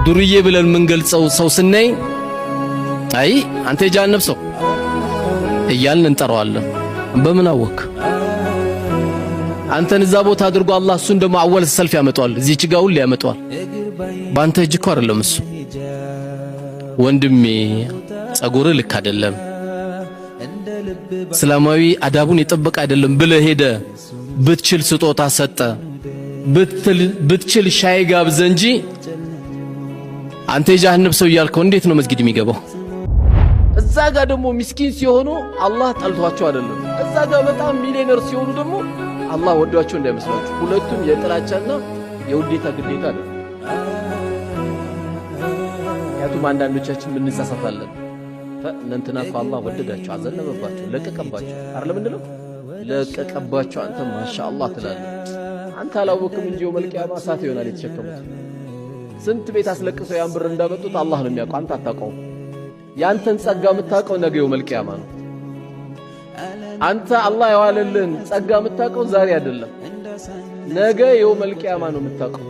ዱርዬ ብለን የምንገልጸው ሰው ስናይ አይ አንተ የጀሃነም ሰው እያልን እንጠራዋለን። በምን አወክ? አንተን እዛ ቦታ አድርጎ አላህ እሱን ደግሞ አወል ሰልፍ ያመጣዋል፣ እዚህች ጋር ሁሉ ያመጣዋል። ባንተ እጅ እኮ አይደለም እሱ። ወንድሜ ጸጉርህ ልክ አይደለም፣ እስላማዊ አዳቡን የጠበቀ አይደለም ብለህ ሄደ ብትችል ስጦታ ሰጠ፣ ብትችል ሻይ ጋብዘ እንጂ አንተ የጀሃነም ሰው እያልከው እንዴት ነው መስጊድ የሚገባው? እዛ ጋር ደግሞ ምስኪን ሲሆኑ አላህ ጠልቷቸው አይደለም፣ እዛ ጋር በጣም ሚሊዮነር ሲሆኑ ደግሞ አላህ ወዷቸው እንዳይመስላችሁ። ሁለቱም የጥላቻና የውዴታ ግዴታ ነው። ያቱም አንዳንዶቻችን ምን እንሳሳታለን? እንትና እኮ አላህ ወደዳቸው፣ አዘነበባቸው፣ ለቀቀባቸው አይደለም እንዴ? ለቀቀባቸው። አንተ ማሻአላህ ትላለህ። አንተ አላወቅም እንጂ የውመል ቂያማ እሳት ይሆናል የተሸከሙት። ስንት ቤት አስለቅሰው ያን ብር እንዳመጡት አላህ ነው የሚያውቀው፣ አንተ አታውቀውም። ያንተን ጸጋ የምታውቀው ነገ የውመል ቂያማ ነው። አንተ አላህ የዋለልህን ጸጋ የምታውቀው ዛሬ አይደለም፣ ነገ የውመል ቂያማ ነው የምታውቀው።